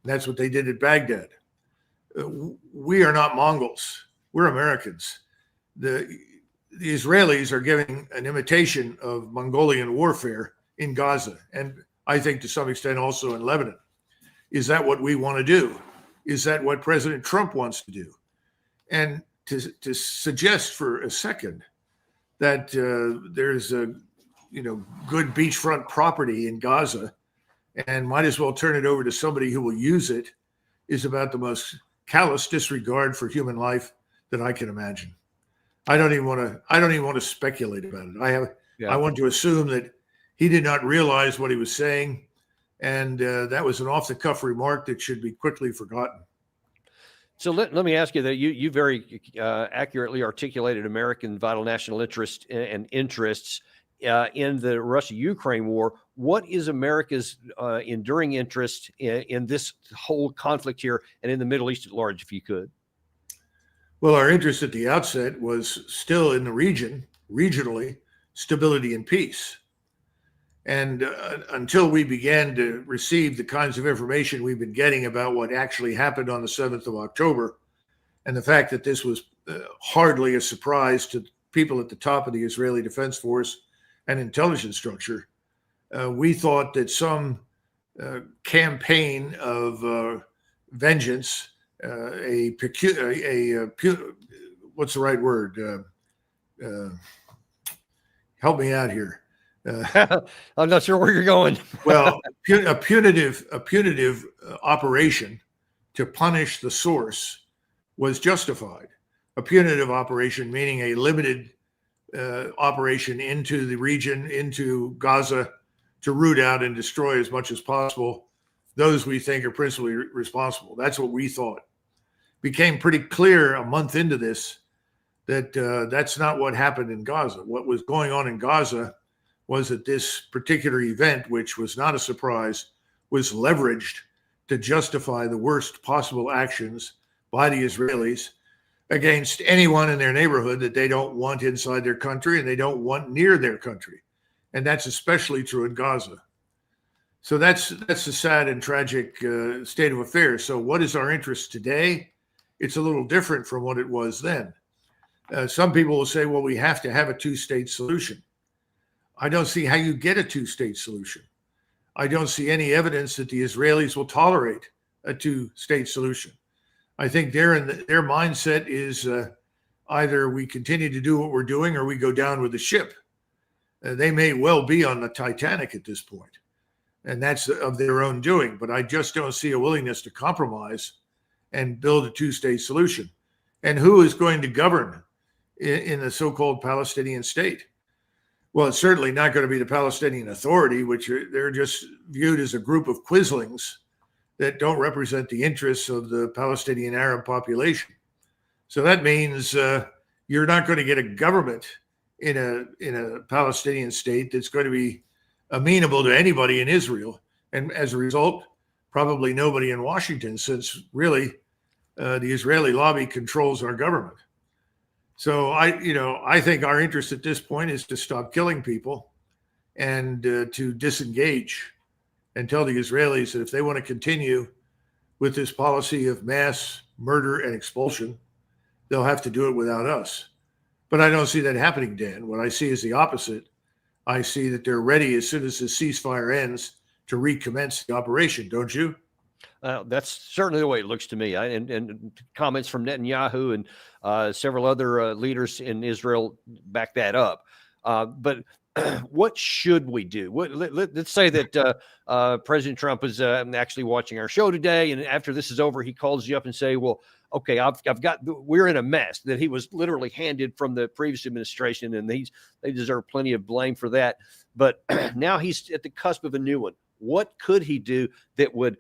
That's what they did at Baghdad. We are not Mongols. We're Americans. The Israelis are giving an imitation of Mongolian warfare in Gaza, and I think to some extent also in Lebanon. Is that what we want to do? Is that what President Trump wants to do? And to suggest for a second that there's a good beachfront property in Gaza and might as well turn it over to somebody who will use it is about the most callous disregard for human life that I can imagine. I don't even want to speculate about it. I want to assume that he did not realize what he was saying, and that was an off-the-cuff remark that should be quickly forgotten. So let me ask you that you very accurately articulated American vital national interest and interests in the Russia-Ukraine war. What is America's enduring interest in this whole conflict here and in the Middle East at large, if you could? Well, our interest at the outset was still in the region, regionally, stability and peace. And until we began to receive the kinds of information we've been getting about what actually happened on the 7th of October, and the fact that this was hardly a surprise to people at the top of the Israeli Defense Force and intelligence structure, we thought that some campaign of vengeance, what's the right word? Help me out here. I'm not sure where you're going. Well, a punitive operation to punish the source was justified. A punitive operation meaning a limited operation into the region, into Gaza, to root out and destroy as much as possible those we think are principally responsible. That's what we thought. Became pretty clear a month into this that that's not what happened in Gaza. What was going on in Gaza was that this particular event, which was not a surprise, was leveraged to justify the worst possible actions by the Israelis against anyone in their neighborhood that they don't want inside their country and they don't want near their country. And that's especially true in Gaza. So that's the sad and tragic state of affairs. So what is our interest today? It's a little different from what it was then. Some people will say, well, we have to have a two-state solution. I don't see how you get a two-state solution. I don't see any evidence that the Israelis will tolerate a two-state solution. I think their mindset is either we continue to do what we're doing or we go down with the ship. They may well be on the Titanic at this point, and that's of their own doing. But I just don't see a willingness to compromise and build a two-state solution. And who is going to govern in the so-called Palestinian state? Well, it's certainly not going to be the Palestinian Authority, which they're just viewed as a group of quislings that don't represent the interests of the Palestinian Arab population. So that means you're not going to get a government in a Palestinian state that's going to be amenable to anybody in Israel. And as a result, probably nobody in Washington, since really the Israeli lobby controls our government. So I think our interest at this point is to stop killing people and to disengage and tell the Israelis that if they want to continue with this policy of mass murder and expulsion, they'll have to do it without us. But I don't see that happening, Dan. What I see is the opposite. I see that they're ready as soon as the ceasefire ends to recommence the operation, don't you? That's certainly the way it looks to me. And comments from Netanyahu and several other leaders in Israel back that up. But what should we do? Let's say that President Trump is actually watching our show today, and after this is over, he calls you up and say, "Well, okay, we're in a mess." That he was literally handed from the previous administration, and they deserve plenty of blame for that. But now he's at the cusp of a new one. What could he do that would,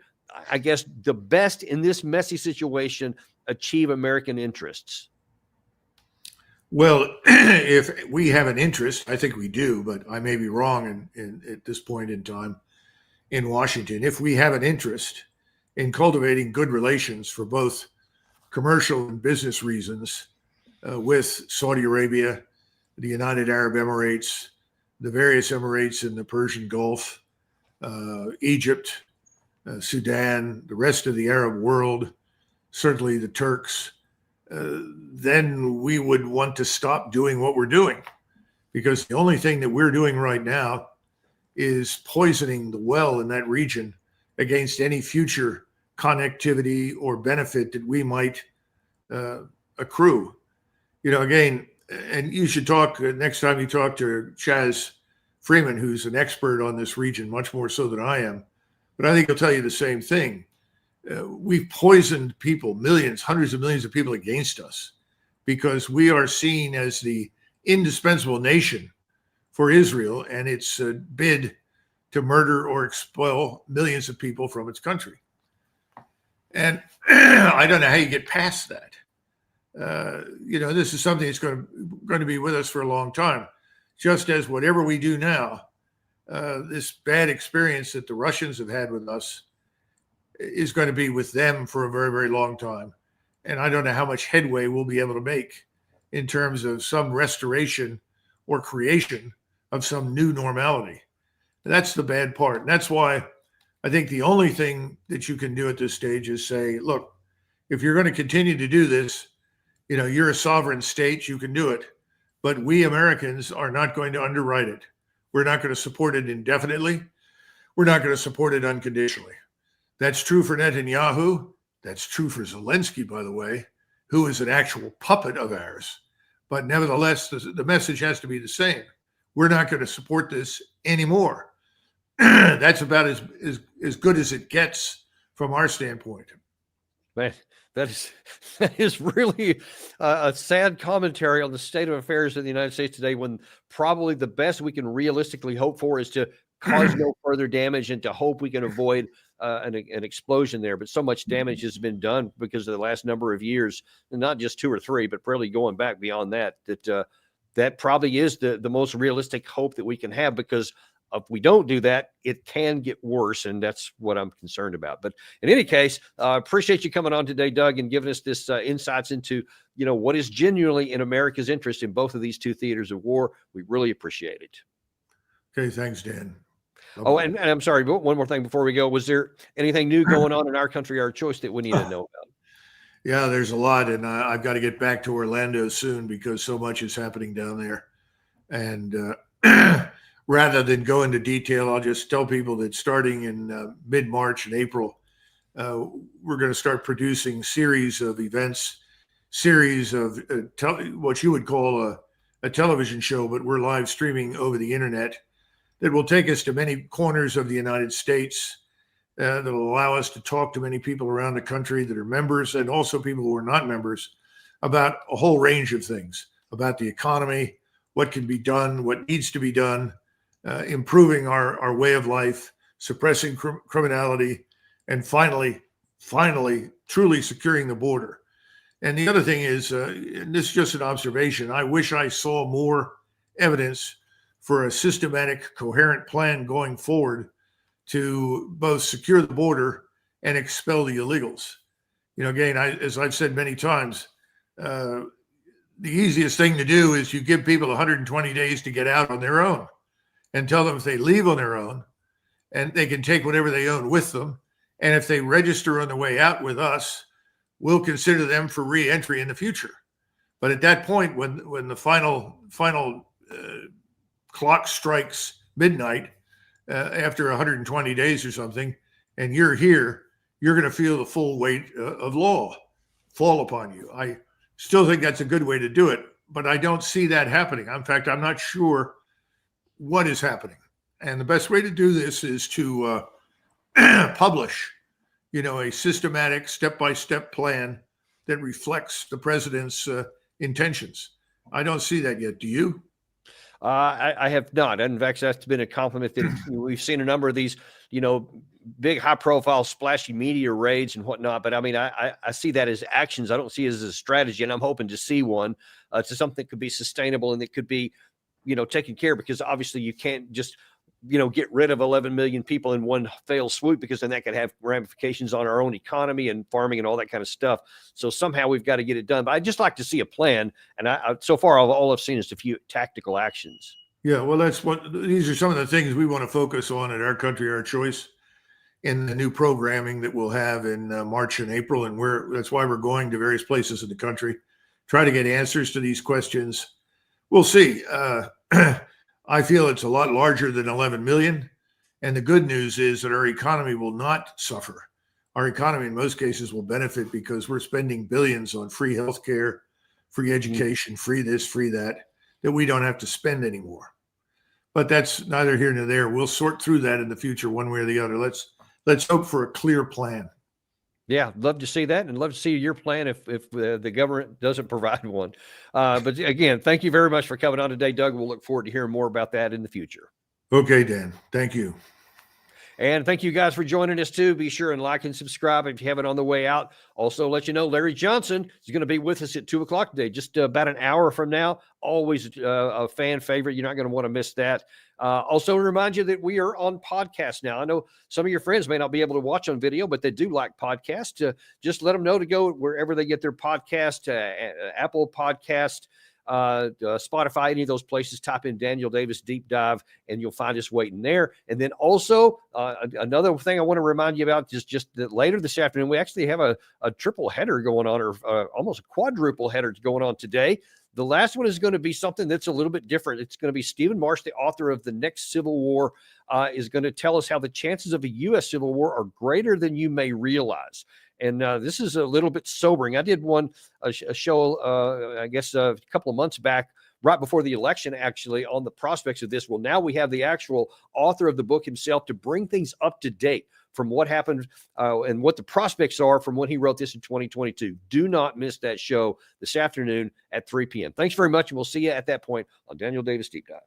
I guess, the best in this messy situation, achieve American interests? Well, if we have an interest, I think we do, but I may be wrong at this point in time in Washington. If we have an interest in cultivating good relations for both commercial and business reasons with Saudi Arabia, the United Arab Emirates, the various Emirates in the Persian Gulf, Egypt, Sudan, the rest of the Arab world, certainly the Turks, then we would want to stop doing what we're doing, because the only thing that we're doing right now is poisoning the well in that region against any future connectivity or benefit that we might accrue. Again, and you should talk next time you talk to Chaz Freeman, who's an expert on this region, much more so than I am. But I think he'll tell you the same thing. We've poisoned people, millions, hundreds of millions of people against us, because we are seen as the indispensable nation for Israel and its bid to murder or expel millions of people from its country. And I don't know how you get past that. This is something that's going to be with us for a long time. Just as whatever we do now, this bad experience that the Russians have had with us is going to be with them for a very, very long time. And I don't know how much headway we'll be able to make in terms of some restoration or creation of some new normality. And that's the bad part. And that's why I think the only thing that you can do at this stage is say, look, if you're going to continue to do this, you're a sovereign state, you can do it. But we Americans are not going to underwrite it. We're not going to support it indefinitely. We're not going to support it unconditionally. That's true for Netanyahu. That's true for Zelensky, by the way, who is an actual puppet of ours. But nevertheless, the message has to be the same. We're not going to support this anymore. That's about as good as it gets from our standpoint. Man, that is really a sad commentary on the state of affairs in the United States today, when probably the best we can realistically hope for is to cause no further damage and to hope we can avoid an explosion there. But so much damage has been done because of the last number of years, and not just 2 or 3, but probably going back beyond that, that probably is the most realistic hope that we can have, because if we don't do that, it can get worse, and that's what I'm concerned about. But in any case, appreciate you coming on today, Doug, and giving us this insights into what is genuinely in America's interest in both of these two theaters of war. We really appreciate it. Okay, thanks, Dan. Oh, and I'm sorry, but one more thing before we go. Was there anything new going on in our country, our choice, that we need to know about? Yeah, there's a lot, and I've got to get back to Orlando soon because so much is happening down there. And rather than go into detail, I'll just tell people that starting in mid-March and April, we're going to start producing series of events series of what you would call a television show, but we're live streaming over the internet, that will take us to many corners of the United States, that will allow us to talk to many people around the country that are members and also people who are not members about a whole range of things, about the economy, what can be done, what needs to be done, improving our way of life, suppressing criminality, and finally, truly securing the border. And the other thing is, and this is just an observation, I wish I saw more evidence for a systematic, coherent plan going forward to both secure the border and expel the illegals. You know, again, as I've said many times, the easiest thing to do is you give people 120 days to get out on their own and tell them if they leave on their own and they can take whatever they own with them. And if they register on the way out with us, we'll consider them for re-entry in the future. But at that point, when the final clock strikes midnight after 120 days or something, and you're here, you're going to feel the full weight of law fall upon you. I still think that's a good way to do it, but I don't see that happening. In fact, I'm not sure what is happening. And the best way to do this is to publish, a systematic step-by-step plan that reflects the president's intentions. I don't see that yet. Do you? I have not. In fact, that's been a compliment that we've seen a number of these, big high-profile splashy media raids and whatnot. But I mean, I see that as actions. I don't see it as a strategy, and I'm hoping to see one to something that could be sustainable and that could be, taken care of, because obviously you can't just get rid of 11 million people in one fell swoop, because then that could have ramifications on our own economy and farming and all that kind of stuff. So somehow we've got to get it done. But I'd just like to see a plan. And so far, all I've seen is a few tactical actions. Yeah, well, these are some of the things we want to focus on at Our Country, Our Choice in the new programming that we'll have in March and April. And that's why we're going to various places in the country, try to get answers to these questions. We'll see. I feel it's a lot larger than 11 million. And the good news is that our economy will not suffer. Our economy, in most cases, will benefit because we're spending billions on free healthcare, free education, free this, free that we don't have to spend anymore. But that's neither here nor there. We'll sort through that in the future, one way or the other. Let's hope for a clear plan. Yeah, love to see that, and love to see your plan if the government doesn't provide one. But again, thank you very much for coming on today, Doug. We'll look forward to hearing more about that in the future. Okay, Dan. Thank you. And thank you guys for joining us too. Be sure and like and subscribe if you haven't on the way out. Also, let you know Larry Johnson is going to be with us at 2:00 today, just about an hour from now. Always a fan favorite. You're not going to want to miss that. Also, remind you that we are on podcast now. I know some of your friends may not be able to watch on video, but they do like podcasts. Just let them know to go wherever they get their podcast, Apple Podcast, Spotify, any of those places. Type in Daniel Davis Deep Dive and you'll find us waiting there. And then also another thing I want to remind you about is just that later this afternoon we actually have a triple header going on, or almost a quadruple header going on today. The last one is going to be something that's a little bit different. It's going to be Stephen Marsh, the author of The Next Civil War, is going to tell us how the chances of a U.S. Civil War are greater than you may realize. And this is a little bit sobering. I did a show, I guess, a couple of months back, right before the election, actually, on the prospects of this. Well, now we have the actual author of the book himself to bring things up to date from what happened and what the prospects are from when he wrote this in 2022. Do not miss that show this afternoon at 3 p.m. Thanks very much, and we'll see you at that point on Daniel Davis Deep Dive.